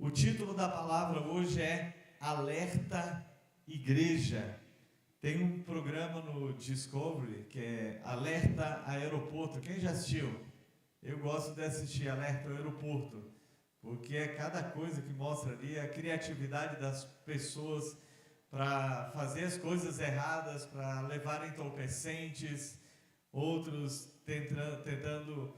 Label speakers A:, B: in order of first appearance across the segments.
A: O título da palavra hoje é Alerta Igreja. Tem um programa no Discovery que é Alerta Aeroporto. Quem já assistiu? Eu gosto de assistir Alerta Aeroporto, porque é cada coisa que mostra ali a criatividade das pessoas para fazer as coisas erradas, para levar entorpecentes, outros tentando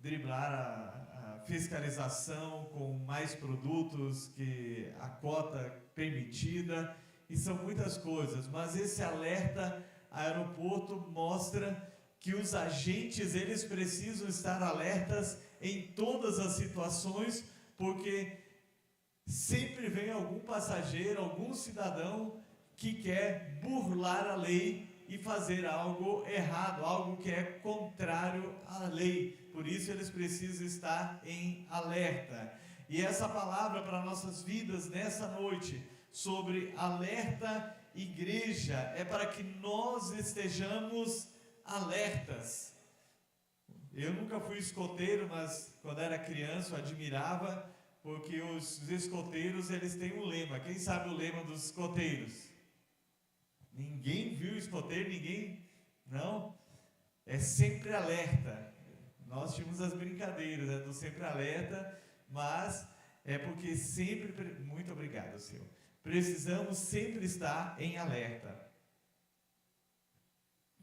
A: driblar a fiscalização com mais produtos que a cota permitida, e são muitas coisas, mas esse alerta aeroporto mostra que os agentes eles precisam estar alertas em todas as situações, porque sempre vem algum passageiro, algum cidadão que quer burlar a lei e fazer algo errado, algo que é contrário à lei. Por isso eles precisam estar em alerta. E essa palavra para nossas vidas nessa noite, sobre alerta igreja, é para que nós estejamos alertas. Eu nunca fui escoteiro, mas quando era criança eu admirava, porque os escoteiros eles têm um lema. Quem sabe o lema dos escoteiros? Ninguém viu o escoteiro, ninguém, não? É sempre alerta. Nós tínhamos as brincadeiras do sempre alerta, mas é porque sempre, muito obrigado, senhor, precisamos sempre estar em alerta.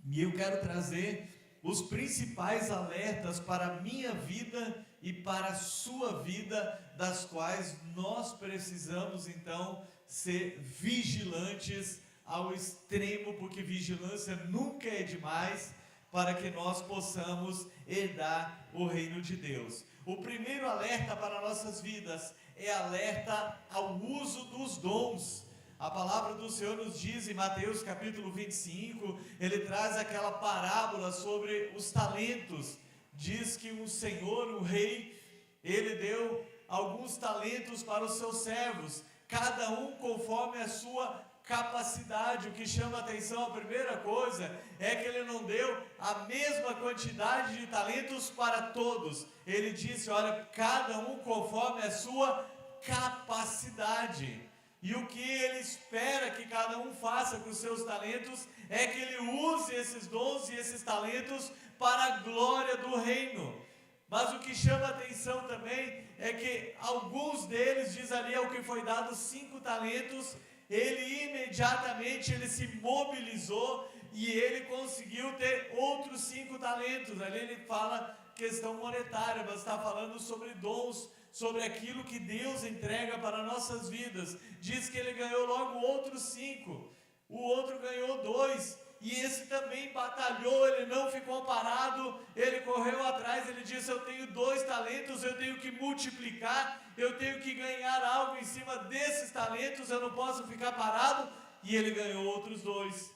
A: E eu quero trazer os principais alertas para a minha vida e para a sua vida, das quais nós precisamos então ser vigilantes ao extremo, porque vigilância nunca é demais para que nós possamos herdar o reino de Deus. O primeiro alerta para nossas vidas é alerta ao uso dos dons. A palavra do Senhor nos diz em Mateus capítulo 25, ele traz aquela parábola sobre os talentos. Diz que um senhor, um rei, ele deu alguns talentos para os seus servos, cada um conforme a sua capacidade. O que chama a atenção, a primeira coisa, é que ele não deu a mesma quantidade de talentos para todos. Ele disse, olha, cada um conforme a sua capacidade. E o que ele espera que cada um faça com os seus talentos é que ele use esses dons e esses talentos para a glória do reino. Mas o que chama a atenção também é que alguns deles, diz ali, ao que foi dado 5 talentos, ele imediatamente ele se mobilizou e ele conseguiu ter outros 5 talentos. Ali ele fala questão monetária, mas está falando sobre dons, sobre aquilo que Deus entrega para nossas vidas. Diz que ele ganhou logo outros 5, o outro ganhou 2, e esse também batalhou, ele não ficou parado, ele correu atrás, ele disse, eu tenho 2 talentos, eu tenho que multiplicar, eu tenho que ganhar algo em cima desses talentos, eu não posso ficar parado, e ele ganhou outros 2.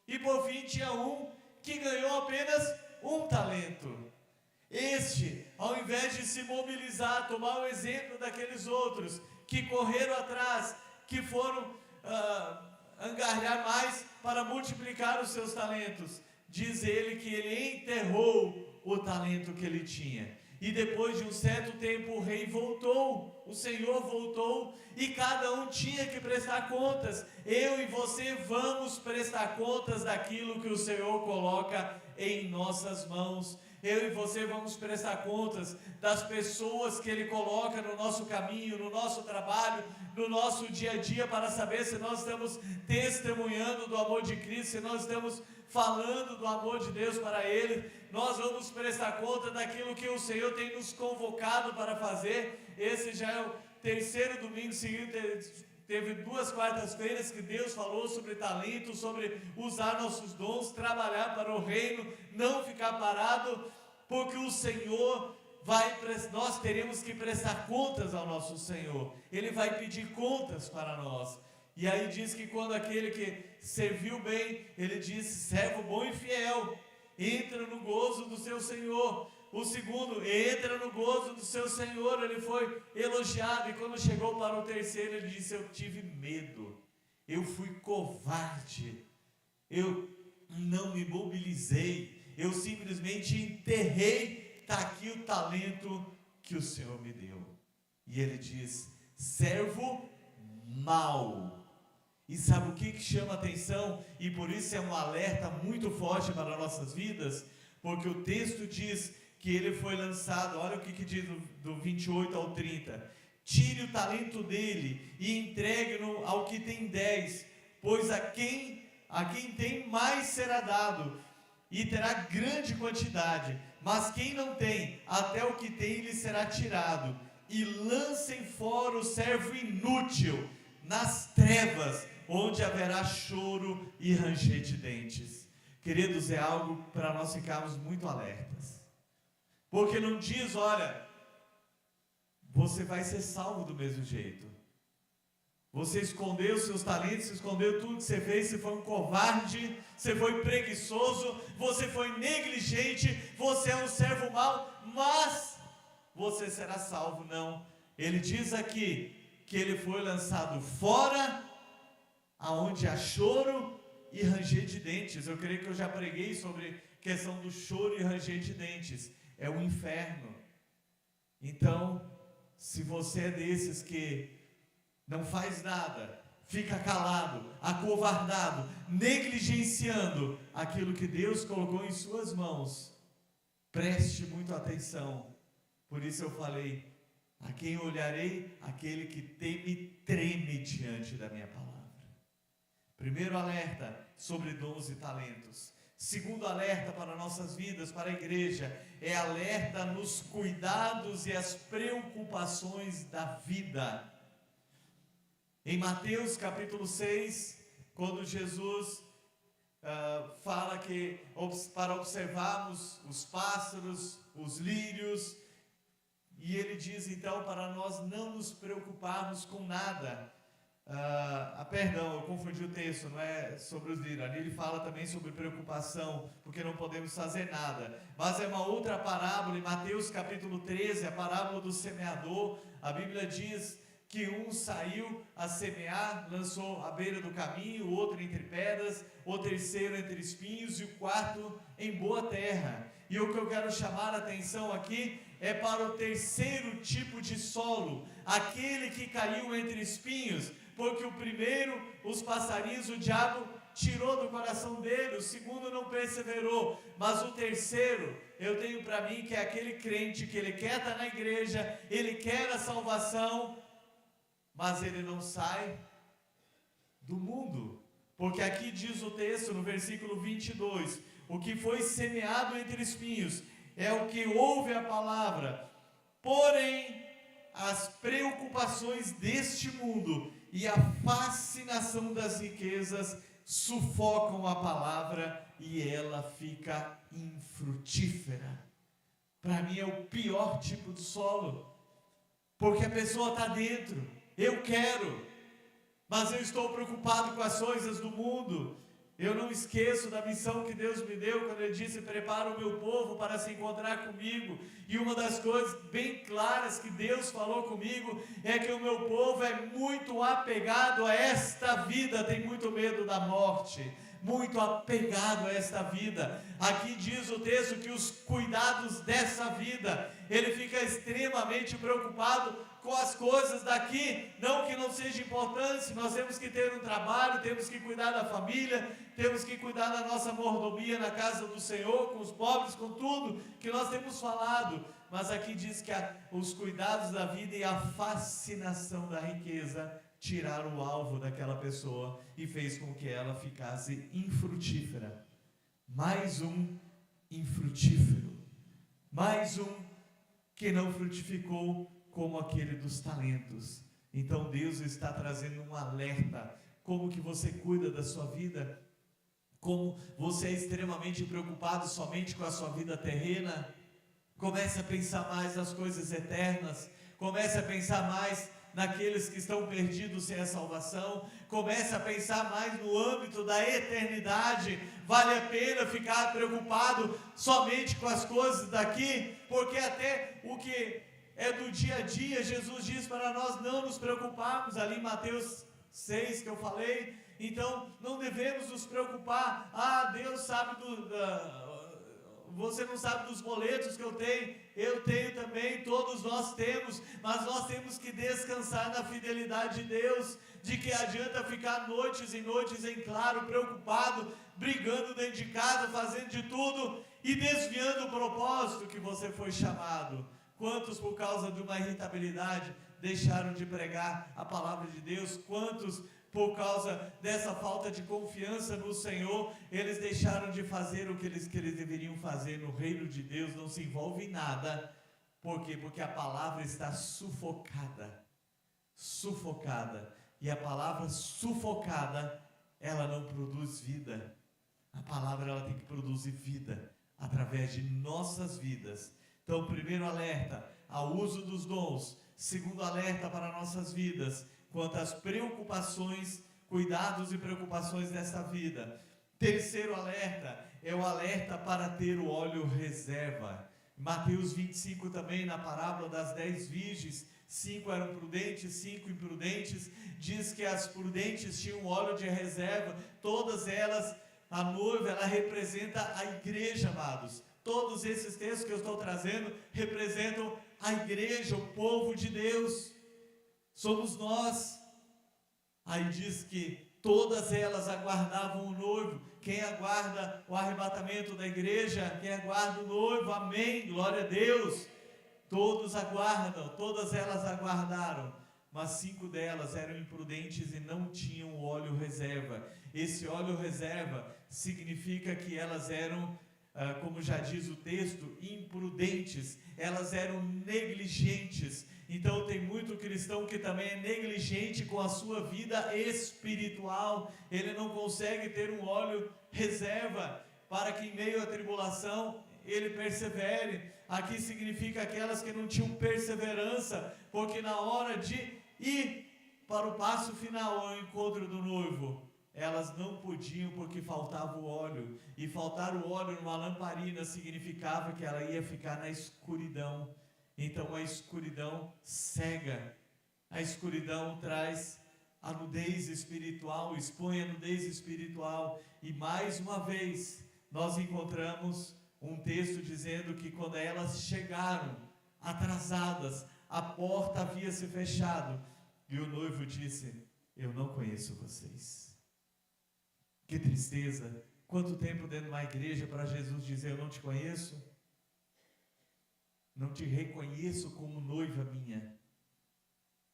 A: E por fim tinha um que ganhou apenas 1 talento. Este, ao invés de se mobilizar, tomar o exemplo daqueles outros que correram atrás, que foram angariar mais para multiplicar os seus talentos, diz ele que ele enterrou o talento que ele tinha. E depois de um certo tempo o rei voltou, o Senhor voltou, e cada um tinha que prestar contas. Eu e você vamos prestar contas daquilo que o Senhor coloca em nossas mãos. Eu e você vamos prestar contas das pessoas que Ele coloca no nosso caminho, no nosso trabalho, no nosso dia a dia, para saber se nós estamos testemunhando do amor de Cristo, se nós estamos falando do amor de Deus para Ele. Nós vamos prestar conta daquilo que o Senhor tem nos convocado para fazer. Esse já é o 3º domingo seguido. Teve 2 quartas-feiras que Deus falou sobre talento, sobre usar nossos dons, trabalhar para o reino, não ficar parado, porque o Senhor nós teremos que prestar contas ao nosso Senhor. Ele vai pedir contas para nós. E aí diz que quando aquele que serviu bem, ele disse, servo bom e fiel, entra no gozo do seu Senhor. O segundo, entra no gozo do seu Senhor, ele foi elogiado. E quando chegou para o terceiro, ele disse, eu tive medo, eu fui covarde, eu não me mobilizei, eu simplesmente enterrei, está aqui o talento que o Senhor me deu. E ele diz, servo mau. E sabe o que chama atenção? E por isso é um alerta muito forte para nossas vidas, porque o texto diz que ele foi lançado, olha o que diz do 28 ao 30. Tire o talento dele e entregue-no ao que tem 10, pois a quem tem mais será dado, e terá grande quantidade, mas quem não tem, até o que tem lhe será tirado. E lancem fora o servo inútil nas trevas, onde haverá choro e ranger de dentes. Queridos, é algo para nós ficarmos muito alertas, porque não diz, olha, você vai ser salvo do mesmo jeito. Você escondeu seus talentos, você escondeu tudo que você fez, você foi um covarde, você foi preguiçoso, você foi negligente, você é um servo mau, mas você será salvo. Não, ele diz aqui que ele foi lançado fora, aonde há choro e ranger de dentes. Eu creio que eu já preguei sobre questão do choro e ranger de dentes, é o inferno. Então, se você é desses que não faz nada, fica calado, acovardado, negligenciando aquilo que Deus colocou em suas mãos, preste muita atenção. Por isso eu falei, a quem olharei? Aquele que teme e treme diante da minha palavra. Primeiro alerta sobre dons e talentos. Segundo alerta para nossas vidas, para a igreja, é alerta nos cuidados e as preocupações da vida. Em Mateus capítulo 6, quando Jesus fala que para observarmos os pássaros, os lírios, e ele diz então para nós não nos preocuparmos com nada. Perdão, eu confundi o texto, não é sobre os lírios, ali ele fala também sobre preocupação, porque não podemos fazer nada, mas é uma outra parábola. Em Mateus capítulo 13, a parábola do semeador, a Bíblia diz que um saiu a semear, lançou à beira do caminho, o outro entre pedras, o terceiro entre espinhos e o quarto em boa terra. E o que eu quero chamar a atenção aqui é para o terceiro tipo de solo, aquele que caiu entre espinhos, porque o primeiro, os passarinhos, o diabo tirou do coração dele, o segundo não perseverou, mas o terceiro, eu tenho para mim que é aquele crente que ele quer estar na igreja, ele quer a salvação, mas ele não sai do mundo, porque aqui diz o texto no versículo 22, o que foi semeado entre espinhos é o que ouve a palavra, porém as preocupações deste mundo e a fascinação das riquezas sufocam a palavra e ela fica infrutífera. Para mim é o pior tipo de solo, porque a pessoa está dentro, eu quero, mas eu estou preocupado com as coisas do mundo. Eu não esqueço da missão que Deus me deu, quando Ele disse, prepara o meu povo para se encontrar comigo, e uma das coisas bem claras que Deus falou comigo, é que o meu povo é muito apegado a esta vida, tem muito medo da morte, muito apegado a esta vida. Aqui diz o texto que os cuidados dessa vida, ele fica extremamente preocupado com as coisas daqui, não que não seja importante, nós temos que ter um trabalho, temos que cuidar da família, temos que cuidar da nossa mordomia na casa do Senhor, com os pobres, com tudo que nós temos falado, mas aqui diz que os cuidados da vida e a fascinação da riqueza tiraram o alvo daquela pessoa e fez com que ela ficasse infrutífera. Mais um infrutífero, mais um que não frutificou como aquele dos talentos. Então Deus está trazendo um alerta, como que você cuida da sua vida, como você é extremamente preocupado somente com a sua vida terrena. Comece a pensar mais nas coisas eternas, comece a pensar mais naqueles que estão perdidos sem a salvação, comece a pensar mais no âmbito da eternidade. Vale a pena ficar preocupado somente com as coisas daqui, porque até o que é do dia a dia, Jesus diz para nós não nos preocuparmos, ali em Mateus 6 que eu falei. Então não devemos nos preocupar, Deus sabe você não sabe dos boletos que eu tenho também, todos nós temos, mas nós temos que descansar na fidelidade de Deus. De que adianta ficar noites e noites em claro, preocupado, brigando dentro de casa, fazendo de tudo e desviando o propósito que você foi chamado. Quantos, por causa de uma irritabilidade, deixaram de pregar a palavra de Deus? Quantos, por causa dessa falta de confiança no Senhor, eles deixaram de fazer o que eles deveriam fazer no reino de Deus? Não se envolve em nada. Por quê? Porque a palavra está sufocada. E a palavra sufocada, ela não produz vida. A palavra, ela tem que produzir vida através de nossas vidas. Então, primeiro alerta ao uso dos dons. Segundo alerta para nossas vidas quanto às preocupações, cuidados e preocupações dessa vida. Terceiro alerta é o alerta para ter o óleo reserva. Mateus 25 também, na parábola das 10 virgens, 5 eram prudentes, 5 imprudentes. Diz que as prudentes tinham óleo de reserva. Todas elas, a noiva, ela representa a igreja, amados. Todos esses textos que eu estou trazendo representam a igreja, o povo de Deus. Somos nós. Aí diz que todas elas aguardavam o noivo. Quem aguarda o arrebatamento da igreja? Quem aguarda o noivo? Amém, glória a Deus. Todos aguardam, todas elas aguardaram, mas 5 delas eram imprudentes e não tinham óleo reserva. Esse óleo reserva significa que elas eram, como já diz o texto, imprudentes, elas eram negligentes. Então tem muito cristão que também é negligente com a sua vida espiritual. Ele não consegue ter um óleo reserva para que em meio à tribulação ele persevere. Aqui significa aquelas que não tinham perseverança, porque na hora de ir para o passo final, ao encontro do noivo, elas não podiam porque faltava o óleo. E faltar o óleo numa lamparina significava que ela ia ficar na escuridão. Então a escuridão cega, a escuridão traz a nudez espiritual, expõe a nudez espiritual. E mais uma vez nós encontramos um texto dizendo que quando elas chegaram atrasadas, a porta havia se fechado e o noivo disse: eu não conheço vocês. Que tristeza! Quanto tempo dentro de uma igreja para Jesus dizer: eu não te conheço, não te reconheço como noiva minha.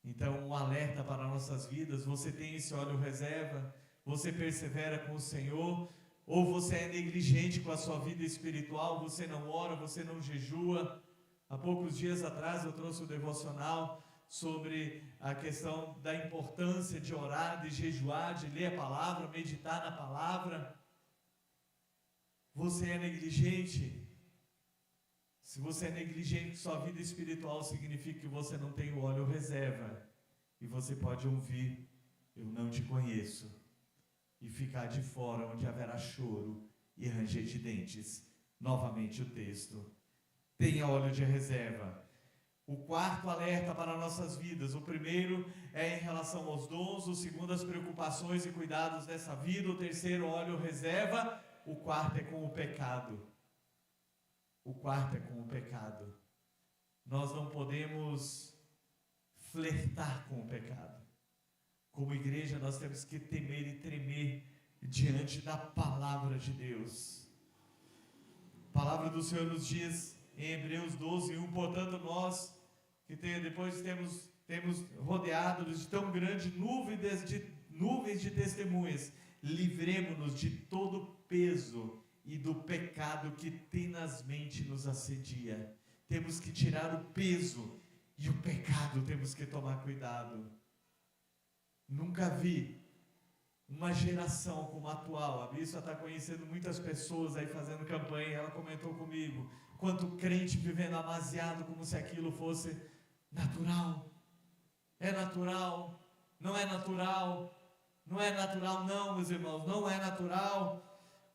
A: Então, um alerta para nossas vidas: você tem esse óleo reserva? Você persevera com o Senhor? Ou você é negligente com a sua vida espiritual? Você não ora, você não jejua? Há poucos dias atrás eu trouxe o devocional sobre a questão da importância de orar, de jejuar, de ler a palavra, meditar na palavra. Você é negligente? Se você é negligente com sua vida espiritual, significa que você não tem o óleo reserva. E você pode ouvir: eu não te conheço, e ficar de fora, onde haverá choro e ranger de dentes. Novamente o texto. Tenha óleo de reserva. O quarto alerta para nossas vidas: o primeiro é em relação aos dons, o segundo as preocupações e cuidados dessa vida, o terceiro óleo reserva, o quarto é com o pecado. O quarto é com o pecado. Nós não podemos flertar com o pecado. Como igreja, nós temos que temer e tremer diante da palavra de Deus. A palavra do Senhor nos diz em Hebreus 12:1: portanto, nós que depois temos rodeado-nos de tão grande nuvens de testemunhas, livremo-nos de todo peso e do pecado que tenazmente nos assedia. Temos que tirar o peso e o pecado, temos que tomar cuidado. Nunca vi uma geração como a atual. A Bíblia está conhecendo muitas pessoas aí fazendo campanha. Ela comentou comigo: quanto crente vivendo amaziado, como se aquilo fosse natural. É natural? Não é natural? Não é natural não, meus irmãos, não é natural.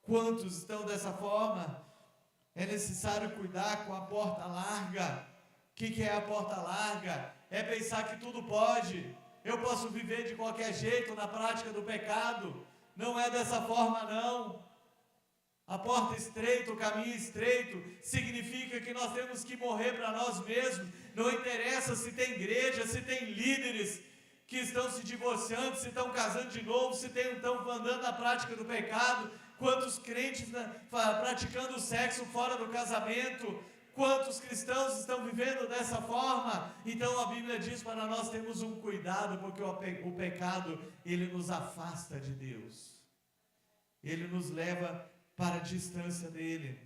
A: Quantos estão dessa forma? É necessário cuidar com a porta larga. O que é a porta larga? É pensar que tudo pode. Eu posso viver de qualquer jeito na prática do pecado. Não é dessa forma não. A porta estreita, o caminho estreito, significa que nós temos que morrer para nós mesmos. Não interessa se tem igreja, se tem líderes que estão se divorciando, se estão casando de novo, se estão andando na prática do pecado, quantos crentes praticando sexo fora do casamento, quantos cristãos estão vivendo dessa forma. Então a Bíblia diz para nós termos um cuidado, porque o pecado, ele nos afasta de Deus, ele nos leva para a distância dele.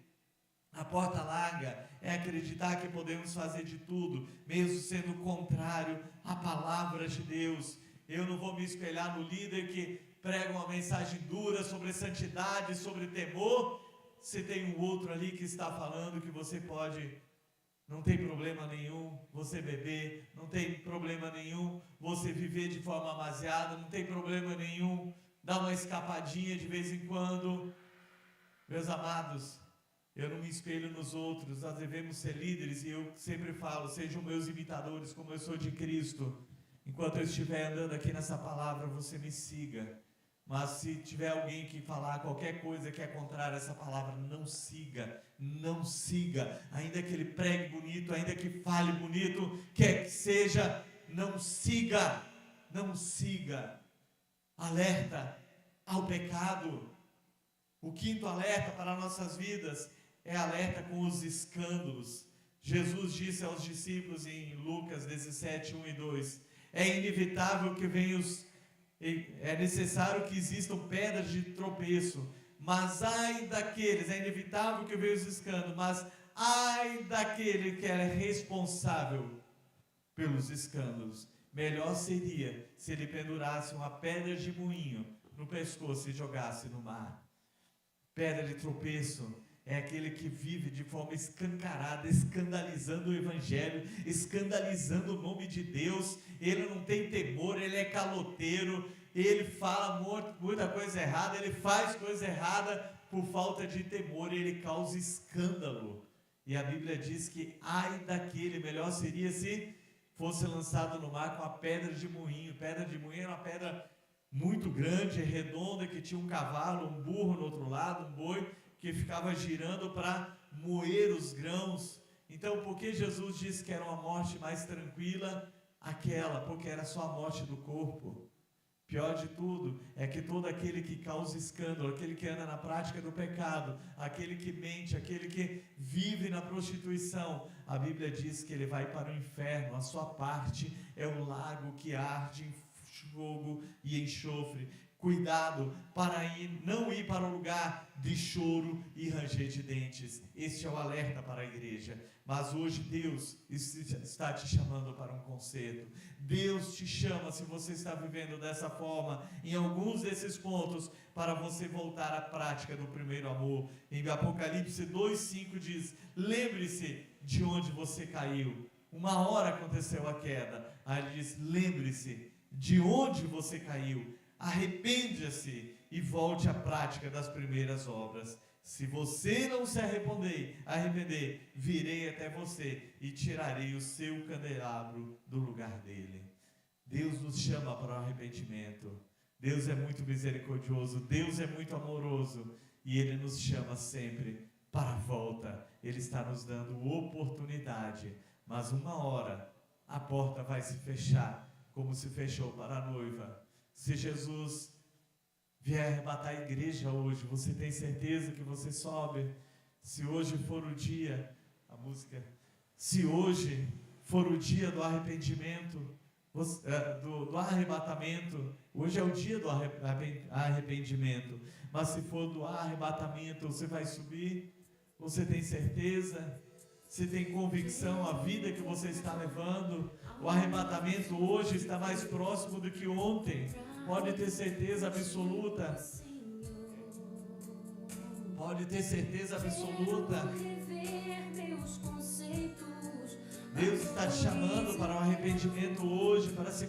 A: A porta larga é acreditar que podemos fazer de tudo, mesmo sendo contrário à palavra de Deus. Eu não vou me espelhar no líder que prega uma mensagem dura sobre santidade, sobre temor, se tem um outro ali que está falando que você pode, não tem problema nenhum você beber, não tem problema nenhum você viver de forma amaziada, não tem problema nenhum dar uma escapadinha de vez em quando. Meus amados, eu não me espelho nos outros, nós devemos ser líderes, e eu sempre falo, sejam meus imitadores como eu sou de Cristo. Enquanto eu estiver andando aqui nessa palavra, você me siga. Mas se tiver alguém que falar qualquer coisa que é contrária a essa palavra, não siga, não siga. Ainda que ele pregue bonito, ainda que fale bonito, quer que seja, não siga, não siga. Alerta ao pecado. O quinto alerta para nossas vidas é alerta com os escândalos. Jesus disse aos discípulos em Lucas 17, 1 e 2, é inevitável que venham é necessário que existam pedras de tropeço, mas ai daqueles, é inevitável que venham os escândalos, mas ai daquele que era responsável pelos escândalos. Melhor seria se ele pendurasse uma pedra de moinho no pescoço e jogasse no mar. Pedra de tropeço é aquele que vive de forma escancarada, escandalizando o Evangelho, escandalizando o nome de Deus. Ele não tem temor, ele é caloteiro, ele fala muita coisa errada, ele faz coisa errada por falta de temor, ele causa escândalo. E a Bíblia diz que ai daquele, melhor seria se fosse lançado no mar com a pedra de moinho. Pedra de moinho era uma pedra muito grande, redonda, que tinha um cavalo, um burro no outro lado, um boi, que ficava girando para moer os grãos. Então, por que Jesus disse que era uma morte mais tranquila? Aquela, porque era só a morte do corpo. Pior de tudo é que todo aquele que causa escândalo, aquele que anda na prática do pecado, aquele que mente, aquele que vive na prostituição, a Bíblia diz que ele vai para o inferno. A sua parte é o lago que arde em fogo e enxofre. Cuidado para não ir para o lugar de choro e ranger de dentes. Este é o alerta para a igreja. Mas hoje Deus está te chamando para um conserto. Deus te chama, se você está vivendo dessa forma, em alguns desses pontos, para você voltar à prática do primeiro amor. Em Apocalipse 2:5 diz, lembre-se de onde você caiu. Uma hora aconteceu a queda. Aí ele diz, lembre-se de onde você caiu. Arrependa-se e volte à prática das primeiras obras. Se você não se arrepender, virei até você e tirarei o seu candelabro do lugar dele. Deus nos chama para o arrependimento. Deus é muito misericordioso, Deus é muito amoroso e Ele nos chama sempre para a volta. Ele está nos dando oportunidade, mas uma hora a porta vai se fechar, como se fechou para a noiva. Se Jesus vier arrebatar a igreja hoje, você tem certeza que você sobe? Se hoje for o dia, a música, se hoje for o dia do arrependimento, do arrebatamento, hoje é o dia do arrependimento, mas se for do arrebatamento, você vai subir? Você tem certeza? Você tem convicção, a vida que você está levando? O arrebatamento hoje está mais próximo do que ontem. Pode ter certeza absoluta. Pode ter certeza absoluta. Deus está te chamando para o arrependimento hoje, para se